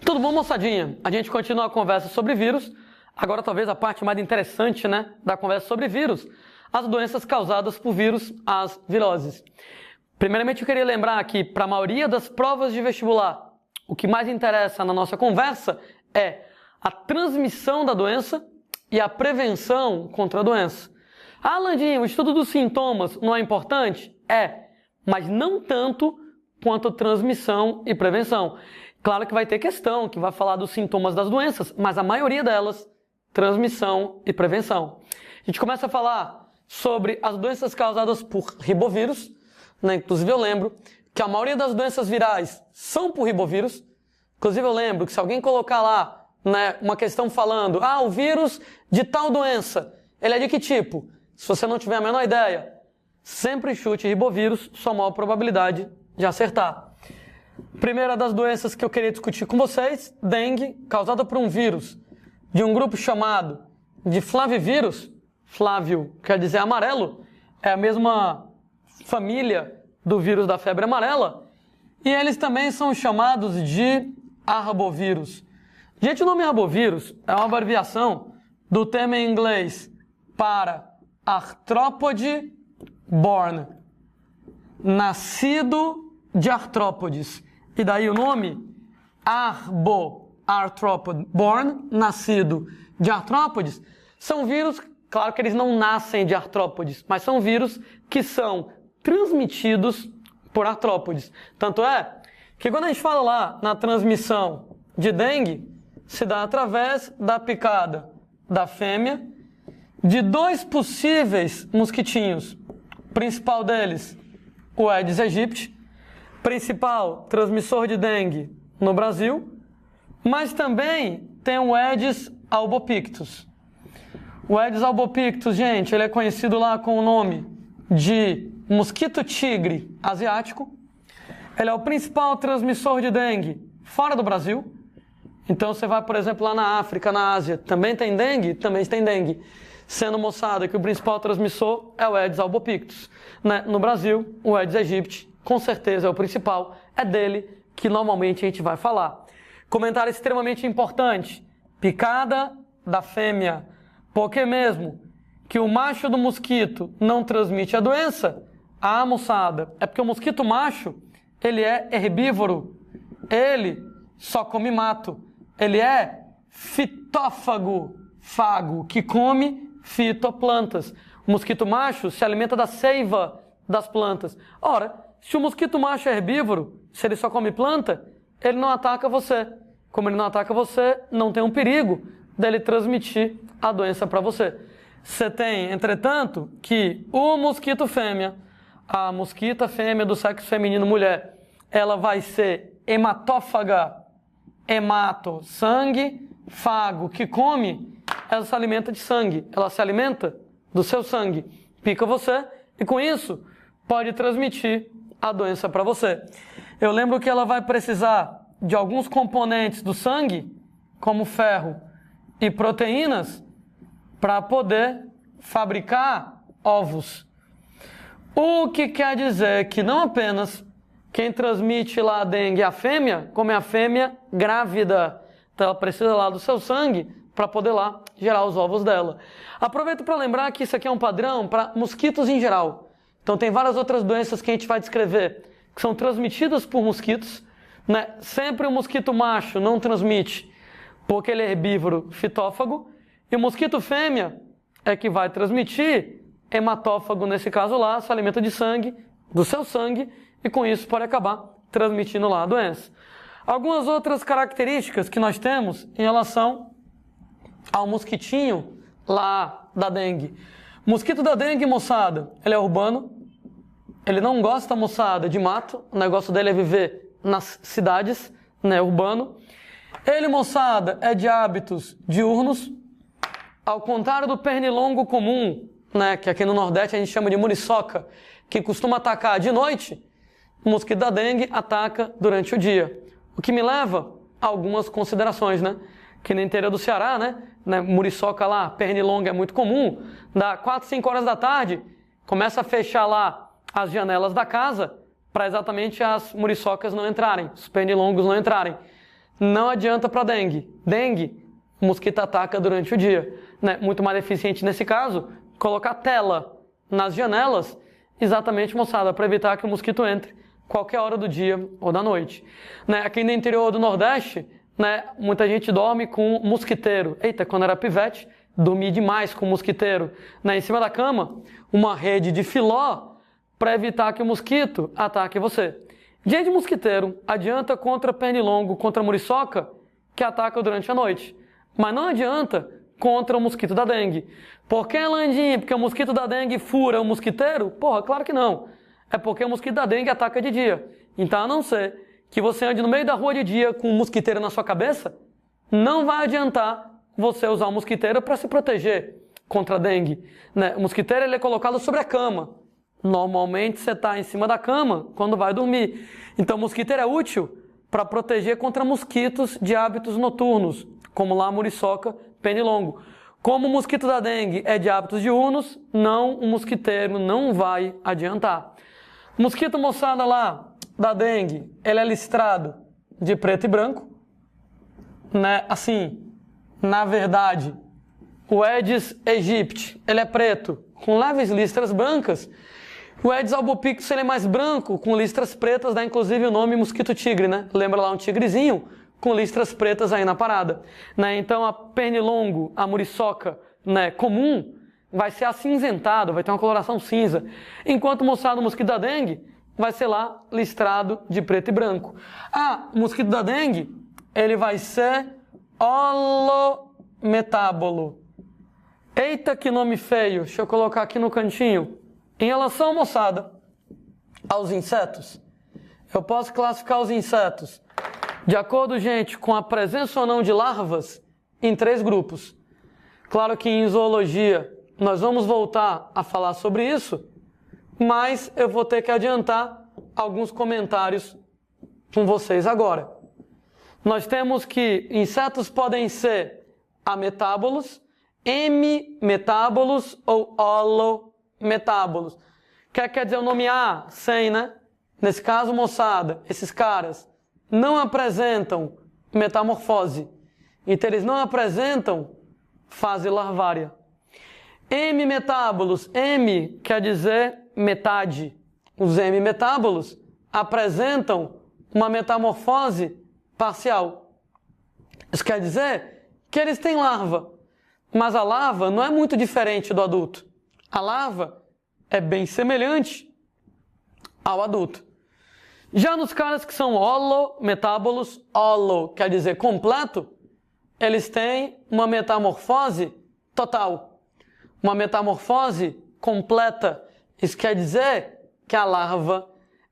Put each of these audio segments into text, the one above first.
Tudo bom, moçadinha? A gente continua a conversa sobre vírus. Agora talvez a parte mais interessante, da conversa sobre vírus, as doenças causadas por vírus, as viroses. Primeiramente eu queria lembrar que para a maioria das provas de vestibular, o que mais interessa na nossa conversa é a transmissão da doença e a prevenção contra a doença. Ah, Landinho, o estudo dos sintomas não é importante? É, mas não tanto quanto transmissão e prevenção. Claro que vai ter questão que vai falar dos sintomas das doenças, mas a maioria delas, transmissão e prevenção. A gente começa a falar sobre as doenças causadas por ribovírus, Inclusive eu lembro que a maioria das doenças virais são por ribovírus. Inclusive eu lembro que se alguém colocar lá, uma questão falando, o vírus de tal doença, ele é de que tipo? Se você não tiver a menor ideia, sempre chute ribovírus, sua maior probabilidade de acertar. Primeira das doenças que eu queria discutir com vocês, dengue, causada por um vírus de um grupo chamado de flavivírus. Flávio quer dizer amarelo, é a mesma família do vírus da febre amarela, e eles também são chamados de arbovírus. Gente, o nome arbovírus é uma abreviação do termo em inglês para arthropode born, nascido de artrópodes. E daí o nome arthropode born, nascido de artrópodes, são vírus, claro que eles não nascem de artrópodes, mas são vírus que são transmitidos por artrópodes. Tanto é que quando a gente fala lá na transmissão de dengue, se dá através da picada da fêmea de dois possíveis mosquitinhos. O principal deles, o Aedes aegypti, principal transmissor de dengue no Brasil, mas também tem o Aedes albopictus. O Aedes albopictus, gente, ele é conhecido lá com o nome de mosquito tigre asiático. Ele é o principal transmissor de dengue fora do Brasil. Então você vai, por exemplo, lá na África, na Ásia, também tem dengue? Também tem dengue. Sendo, moçada, que o principal transmissor é o Aedes albopictus. No Brasil, o Aedes aegypti, com certeza é o principal. É dele que normalmente a gente vai falar. Comentário extremamente importante. Picada da fêmea. Por que mesmo que o macho do mosquito não transmite a doença? Moçada, é porque o mosquito macho, ele é herbívoro. Ele só come mato. Ele é fitófago, que come fitoplantas. O mosquito macho se alimenta da seiva das plantas. Ora, se o mosquito macho é herbívoro, se ele só come planta, ele não ataca você. Como ele não ataca você, não tem um perigo dele transmitir a doença para você. Você tem, entretanto, que o mosquito fêmea, a mosquita fêmea do sexo feminino mulher, ela vai ser hematófaga, hemato, sangue, fago, que come, ela se alimenta de sangue, ela se alimenta do seu sangue, pica você e com isso pode transmitir a doença para você. Eu lembro que ela vai precisar de alguns componentes do sangue, como ferro e proteínas, para poder fabricar ovos. O que quer dizer que não apenas quem transmite lá a dengue é a fêmea, como é a fêmea grávida. Então ela precisa lá do seu sangue para poder lá gerar os ovos dela. Aproveito para lembrar que isso aqui é um padrão para mosquitos em geral. Então tem várias outras doenças que a gente vai descrever que são transmitidas por mosquitos. Sempre o mosquito macho não transmite porque ele é herbívoro fitófago. E o mosquito fêmea é que vai transmitir, hematófago nesse caso lá, se alimenta de sangue, do seu sangue, e com isso pode acabar transmitindo lá a doença. Algumas outras características que nós temos em relação ao mosquitinho lá da dengue. O mosquito da dengue, moçada, ele é urbano, ele não gosta, moçada, de mato, o negócio dele é viver nas cidades, urbano. Ele, moçada, é de hábitos diurnos. Ao contrário do pernilongo comum, que aqui no Nordeste a gente chama de muriçoca, que costuma atacar de noite, o mosquito da dengue ataca durante o dia. O que me leva a algumas considerações, Que no interior do Ceará, muriçoca lá, pernilongo é muito comum, dá 4, 5 horas da tarde, começa a fechar lá as janelas da casa para exatamente as muriçocas não entrarem, os pernilongos não entrarem. não adianta para dengue. Dengue, o mosquito ataca durante o dia, né? Muito mais eficiente nesse caso, colocar tela nas janelas, exatamente, moçada, para evitar que o mosquito entre qualquer hora do dia ou da noite. Né? Aqui no interior do Nordeste, né, muita gente dorme com mosquiteiro. Eita, quando era pivete, dormi demais com mosquiteiro. Né? Em cima da cama, uma rede de filó para evitar que o mosquito ataque você. Dia de mosquiteiro adianta contra pernilongo, contra muriçoca, que ataca durante a noite. Mas não adianta contra o mosquito da dengue. Por que, Landinho? Porque o mosquito da dengue fura o mosquiteiro? Porra, claro que não. É porque o mosquito da dengue ataca de dia. Então, a não ser que você ande no meio da rua de dia com um mosquiteiro na sua cabeça, não vai adiantar você usar o mosquiteiro para se proteger contra a dengue. Né? O mosquiteiro ele é colocado sobre a cama. Normalmente você está em cima da cama quando vai dormir. Então, o mosquiteiro é útil para proteger contra mosquitos de hábitos noturnos, como lá a muriçoca, pernilongo. Como o mosquito da dengue é de hábitos diurnos, o mosquiteiro não vai adiantar. O mosquito, moçada, lá da dengue, ele é listrado de preto e branco, né? Assim, na verdade, o Aedes aegypti, ele é preto, com leves listras brancas. O Aedes albopictus, ele é mais branco, com listras pretas, dá inclusive o nome mosquito tigre, né? Lembra lá um tigrezinho com listras pretas aí na parada, né? Então a pernilongo, a muriçoca, né, comum, vai ser acinzentado, vai ter uma coloração cinza. Enquanto o moçado, o mosquito da dengue, vai ser lá listrado de preto e branco. O mosquito da dengue, ele vai ser holometábolo. Eita, que nome feio. Deixa eu colocar aqui no cantinho. Em relação, moçada, aos insetos, eu posso classificar os insetos de acordo, gente, com a presença ou não de larvas em 3 grupos. Claro que em zoologia nós vamos voltar a falar sobre isso, mas eu vou ter que adiantar alguns comentários com vocês agora. Nós temos que insetos podem ser ametábolos, hemimetábolos ou holometábolos. O que quer dizer o nome A? Sem, né? Nesse caso, moçada, esses caras não apresentam metamorfose. Então, eles não apresentam fase larvária. Hemimetábolos, hemi quer dizer metade. Os hemimetábolos apresentam uma metamorfose parcial. Isso quer dizer que eles têm larva, mas a larva não é muito diferente do adulto. A larva é bem semelhante ao adulto. Já nos caras que são holometábolos, holo quer dizer completo, eles têm uma metamorfose total, uma metamorfose completa. Isso quer dizer que a larva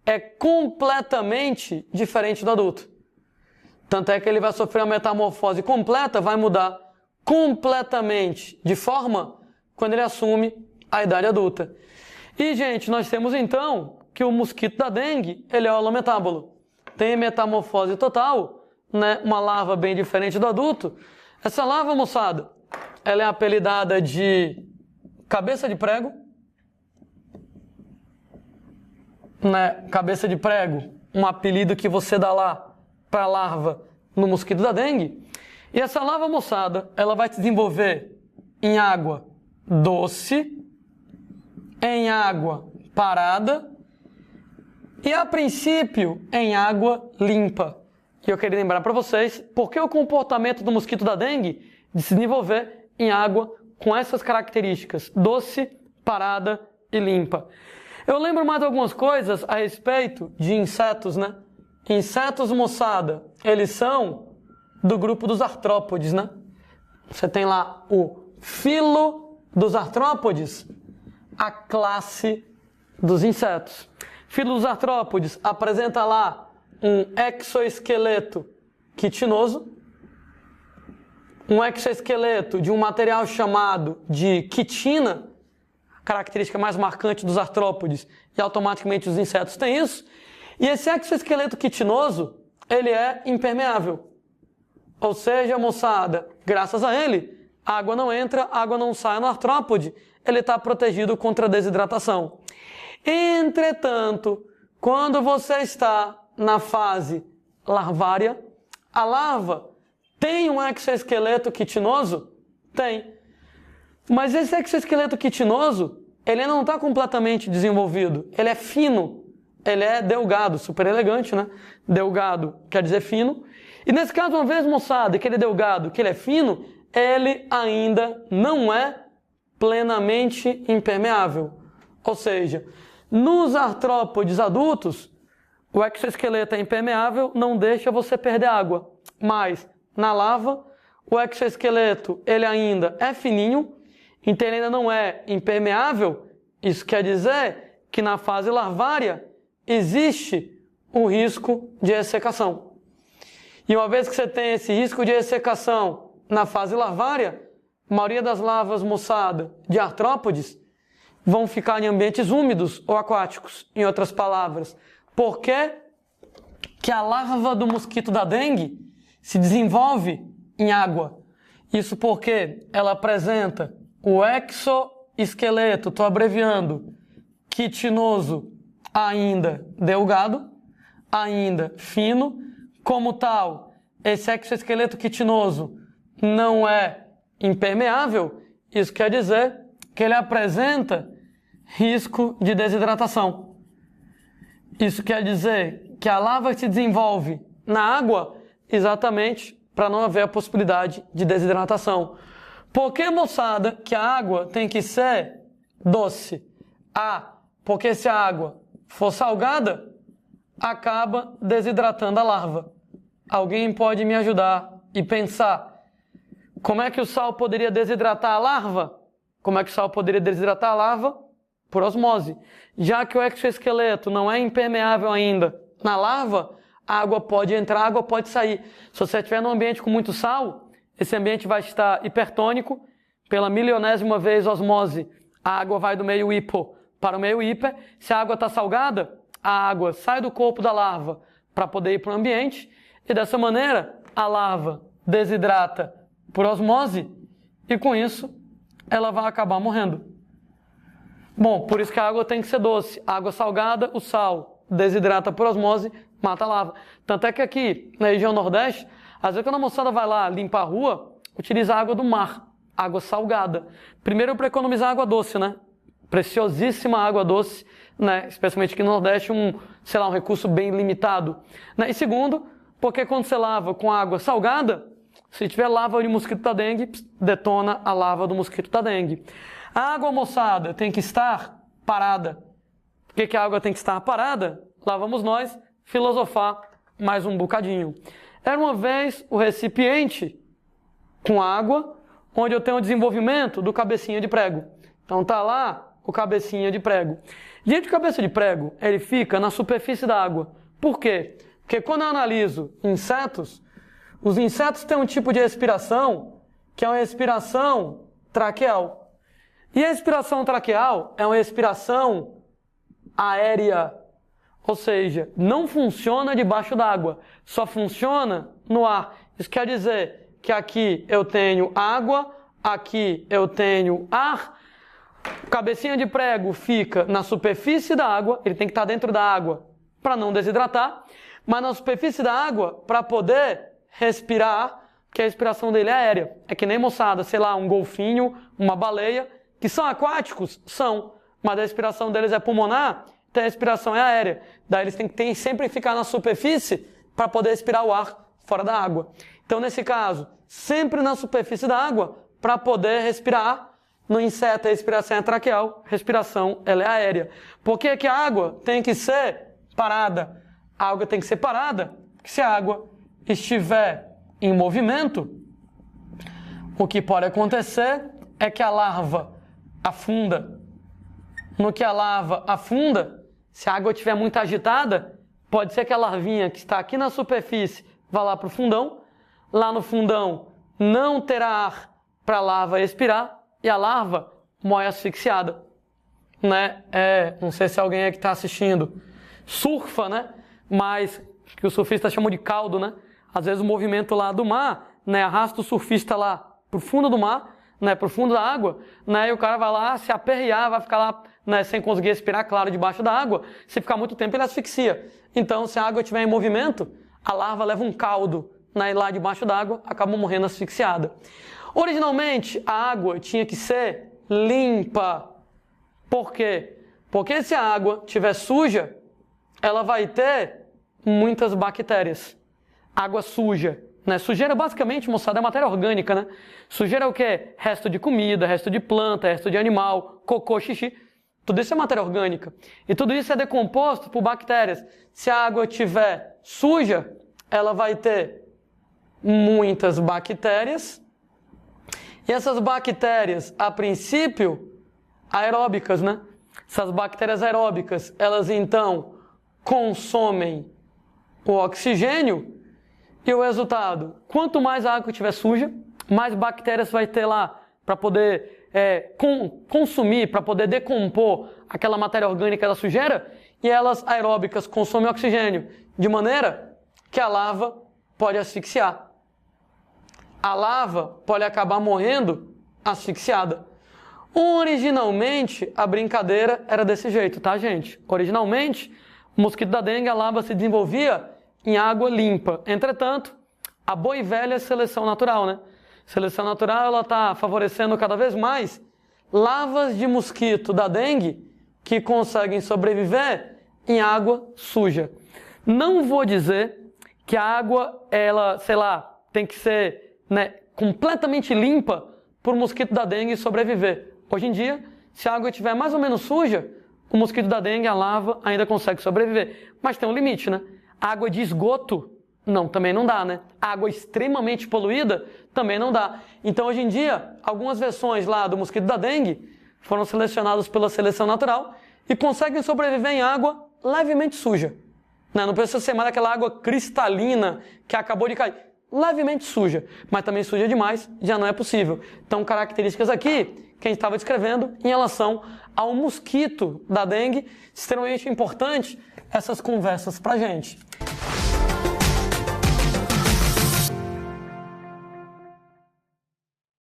é completamente diferente do adulto. Tanto é que ele vai sofrer uma metamorfose completa, vai mudar completamente de forma quando ele assume a idade adulta. E, gente, nós temos então que o mosquito da dengue, ele é holometábolo. Tem metamorfose total, né? Uma larva bem diferente do adulto. Essa larva, moçada, ela é apelidada de cabeça de prego, né? Cabeça de prego, um apelido que você dá lá para a larva no mosquito da dengue. E essa larva, moçada, ela vai se desenvolver em água doce, em água parada e, a princípio, em água limpa. E eu queria lembrar para vocês por que o comportamento do mosquito da dengue de se desenvolver em água com essas características, doce, parada e limpa. Eu lembro mais algumas coisas a respeito de insetos, né? Insetos, moçada, eles são do grupo dos artrópodes, né? Você tem lá o filo dos artrópodes, a classe dos insetos. Filo dos artrópodes apresenta lá um exoesqueleto quitinoso, um exoesqueleto de um material chamado de quitina, característica mais marcante dos artrópodes, e automaticamente os insetos têm isso. E esse exoesqueleto quitinoso, ele é impermeável. Ou seja, moçada, graças a ele, a água não entra, a água não sai no artrópode, ele está protegido contra a desidratação. Entretanto, quando você está na fase larvária, A larva tem um exoesqueleto quitinoso? Tem. Mas esse exoesqueleto quitinoso, ele não está completamente desenvolvido. Ele é fino. Ele é delgado, super elegante, né? Delgado quer dizer fino. E nesse caso, uma vez, moçada, que ele é delgado, que ele é fino, ele ainda não é plenamente impermeável. Ou seja, nos artrópodes adultos, o exoesqueleto é impermeável, não deixa você perder água. Mas na larva, o exoesqueleto ele ainda é fininho, então ele ainda não é impermeável. Isso quer dizer que na fase larvária existe o risco de ressecação. E uma vez que você tem esse risco de ressecação na fase larvária, a maioria das larvas, moçada, de artrópodes, vão ficar em ambientes úmidos ou aquáticos, em outras palavras. Por que que a larva do mosquito da dengue se desenvolve em água? Isso porque ela apresenta o exoesqueleto, estou abreviando, quitinoso, ainda delgado, ainda fino. Como tal, esse exoesqueleto quitinoso não é impermeável. Isso quer dizer que ele apresenta risco de desidratação. Isso quer dizer que a larva se desenvolve na água exatamente para não haver a possibilidade de desidratação. Por que, moçada, que a água tem que ser doce? Porque se a água for salgada, acaba desidratando a larva. Alguém pode me ajudar e pensar como é que o sal poderia desidratar a larva? Como é que o sal poderia desidratar a larva? Por osmose. Já que o exoesqueleto não é impermeável ainda na larva, a água pode entrar, a água pode sair. Se você estiver num ambiente com muito sal, esse ambiente vai estar hipertônico, pela milionésima vez osmose, a água vai do meio hipo para o meio hiper. Se a água está salgada, a água sai do corpo da larva para poder ir para o ambiente, e dessa maneira a larva desidrata por osmose, e com isso ela vai acabar morrendo. Bom, por isso que a água tem que ser doce. Água salgada, o sal desidrata por osmose, mata a larva. Tanto é que aqui, na região Nordeste, às vezes quando a moçada vai lá limpar a rua, utiliza a água do mar, água salgada. Primeiro para economizar água doce, né? Preciosíssima água doce, né? Especialmente aqui no Nordeste, um recurso bem limitado. Né? E segundo, porque quando você lava com água salgada, se tiver larva de mosquito da dengue, detona a larva do mosquito da dengue. A água, moçada, tem que estar parada. Por que a água tem que estar parada? Lá vamos nós filosofar mais um bocadinho. Era uma vez o recipiente com água, onde eu tenho o desenvolvimento do cabecinha de prego. Então tá lá o cabecinha de prego. Gente, o cabeça de prego, ele fica na superfície da água. Por quê? Porque quando eu analiso insetos, os insetos têm um tipo de respiração que é uma respiração traqueal. E a respiração traqueal é uma respiração aérea, ou seja, não funciona debaixo d'água, só funciona no ar. Isso quer dizer que aqui eu tenho água, aqui eu tenho ar, o cabecinha de prego fica na superfície da água, ele tem que estar dentro da água para não desidratar, mas na superfície da água para poder respirar, que a respiração dele é aérea. É que nem, moçada, sei lá, um golfinho, uma baleia, que são aquáticos? São, mas a respiração deles é pulmonar, então a respiração é aérea. Daí eles têm que sempre ficar na superfície para poder respirar o ar fora da água. Então, nesse caso, sempre na superfície da água para poder respirar. No inseto, a respiração é traqueal, respiração ela é aérea. Por que que a água tem que ser parada? A água tem que ser parada porque se a água estiver em movimento, o que pode acontecer é que a larva afunda. No que a larva afunda, se a água estiver muito agitada, pode ser que a larvinha que está aqui na superfície vá lá para o fundão. Lá no fundão não terá ar para a larva respirar e a larva morre asfixiada. Né? Não sei se alguém aí que está assistindo surfa, né? Mas que os surfistas chamam de caldo, né? Às vezes o movimento lá do mar, né, arrasta o surfista lá pro fundo do mar, né, pro fundo da água, né, e o cara vai lá se aperrear, vai ficar lá, né, sem conseguir respirar, claro, debaixo da água. Se ficar muito tempo, ele asfixia. Então, se a água estiver em movimento, a larva leva um caldo né, lá debaixo d'água, acabam morrendo asfixiada. Originalmente, a água tinha que ser limpa. Por quê? Porque se a água estiver suja, ela vai ter muitas bactérias. Água suja, né? Sujeira, basicamente, moçada, é matéria orgânica, né? Sujeira é o quê? Resto de comida, resto de planta, resto de animal, cocô, xixi. Tudo isso é matéria orgânica. E tudo isso é decomposto por bactérias. Se a água estiver suja, ela vai ter muitas bactérias. E essas bactérias, a princípio, aeróbicas, né? Essas bactérias aeróbicas, elas então consomem o oxigênio e o resultado, quanto mais a água estiver suja, mais bactérias vai ter lá para poder consumir, para poder decompor aquela matéria orgânica da sujeira, e elas aeróbicas consomem oxigênio, de maneira que a larva pode asfixiar. A larva pode acabar morrendo asfixiada. Originalmente, a brincadeira era desse jeito, tá, gente? Originalmente, o mosquito da dengue, a larva se desenvolvia em água limpa. Entretanto, a boa e velha seleção natural, né? Seleção natural, ela está favorecendo cada vez mais larvas de mosquito da dengue que conseguem sobreviver em água suja. Não vou dizer que a água, ela, sei lá, tem que ser, né, completamente limpa para o mosquito da dengue sobreviver. Hoje em dia, se a água estiver mais ou menos suja, o mosquito da dengue, a larva, ainda consegue sobreviver. Mas tem um limite, né? Água de esgoto, não, também não dá, né? Água extremamente poluída, também não dá. Então, hoje em dia, algumas versões lá do mosquito da dengue foram selecionadas pela seleção natural e conseguem sobreviver em água levemente suja. Não precisa ser mais aquela água cristalina que acabou de cair. Levemente suja, mas também suja demais, já não é possível. Então, características aqui que a gente estava descrevendo em relação ao mosquito da dengue, extremamente importante essas conversas pra gente.